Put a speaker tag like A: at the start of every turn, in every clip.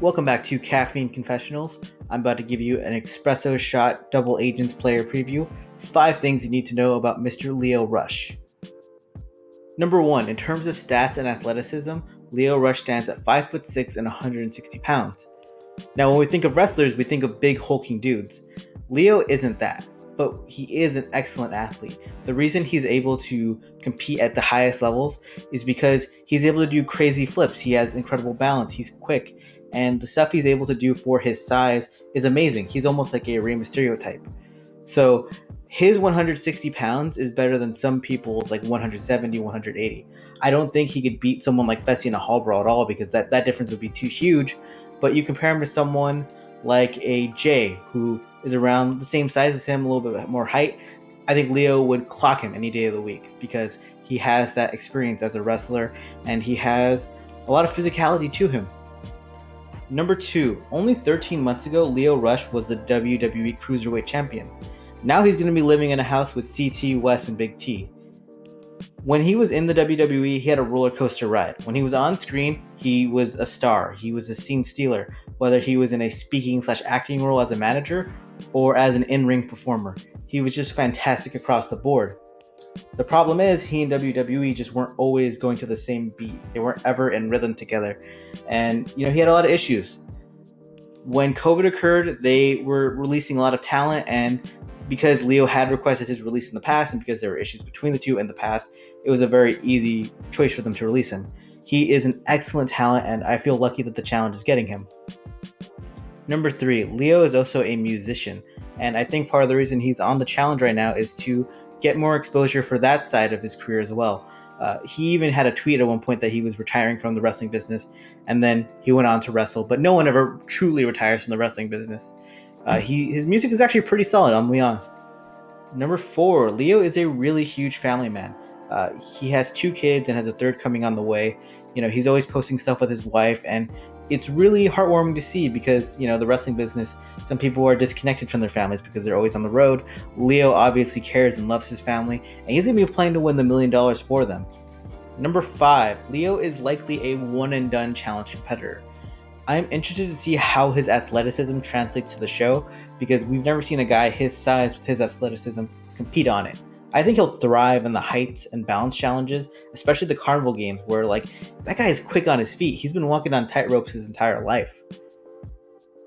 A: Welcome back to Caffeine Confessionals. I'm about to give you an Expresso shot double agents player preview. 5 things you need to know about Mr. Leo Rush. Number 1, in terms of stats and athleticism, Leo Rush stands at 5'6" and 160 pounds. Now, when we think of wrestlers, we think of big hulking dudes. Leo isn't that, but he is an excellent athlete. The reason he's able to compete at the highest levels is because he's able to do crazy flips. He has incredible balance. He's quick. And the stuff he's able to do for his size is amazing. He's almost like a Rey Mysterio type. So his 160 pounds is better than some people's like 170, 180. I don't think he could beat someone like Fessy in a hall brawl at all because that difference would be too huge. But you compare him to someone like a Jay, who is around the same size as him, a little bit more height. I think Leo would clock him any day of the week because he has that experience as a wrestler and he has a lot of physicality to him. Number 2, only 13 months ago, Leo Rush was the WWE Cruiserweight Champion. Now he's going to be living in a house with CT, West, and Big T. When he was in the WWE, he had a roller coaster ride. When he was on screen, he was a star. He was a scene stealer, whether he was in a speaking/acting role as a manager or as an in-ring performer. He was just fantastic across the board. The problem is he and WWE just weren't always going to the same beat. They weren't ever in rhythm together. And, he had a lot of issues. When COVID occurred, they were releasing a lot of talent, and because Leo had requested his release in the past and because there were issues between the two in the past, it was a very easy choice for them to release him. He is an excellent talent, and I feel lucky that the challenge is getting him. Number 3, Leo is also a musician, and I think part of the reason he's on the challenge right now is to get more exposure for that side of his career as well. He even had a tweet at one point that he was retiring from the wrestling business, and then he went on to wrestle, but no one ever truly retires from the wrestling business. His music is actually pretty solid, I'm gonna be honest. Number 4, Leo is a really huge family man. He has 2 kids and has a third coming on the way. He's always posting stuff with his wife, and it's really heartwarming to see because, the wrestling business, some people are disconnected from their families because they're always on the road. Leo obviously cares and loves his family, and he's going to be playing to win the $1 million for them. Number 5, Leo is likely a one-and-done challenge competitor. I'm interested to see how his athleticism translates to the show because we've never seen a guy his size with his athleticism compete on it. I think he'll thrive in the heights and balance challenges, especially the carnival games where that guy is quick on his feet. He's been walking on tight ropes his entire life.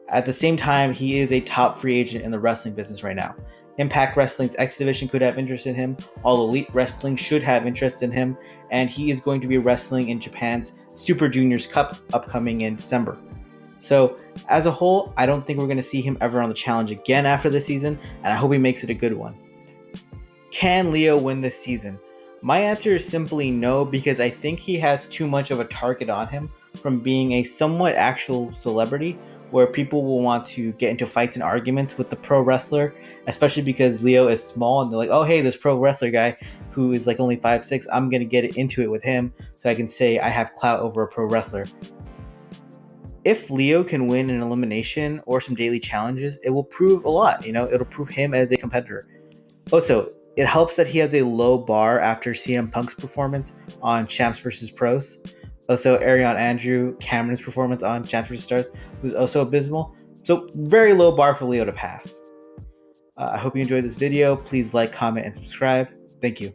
A: At the same time, he is a top free agent in the wrestling business right now. Impact Wrestling's X Division could have interest in him, All Elite Wrestling should have interest in him, and he is going to be wrestling in Japan's Super Juniors Cup upcoming in December. So, as a whole, I don't think we're going to see him ever on the challenge again after this season, and I hope he makes it a good one. Can Leo win this season? My answer is simply no, because I think he has too much of a target on him from being a somewhat actual celebrity where people will want to get into fights and arguments with the pro wrestler, especially because Leo is small and they're like, oh, hey, this pro wrestler guy who is only 5'6", I'm going to get into it with him so I can say I have clout over a pro wrestler. If Leo can win an elimination or some daily challenges, it will prove a lot. It'll prove him as a competitor. Also, it helps that he has a low bar after CM Punk's performance on Champs vs. Pros. Also, Ariane Andrew Cameron's performance on Champs vs. Stars was also abysmal. So, very low bar for Leo to pass. I hope you enjoyed this video. Please like, comment, and subscribe. Thank you.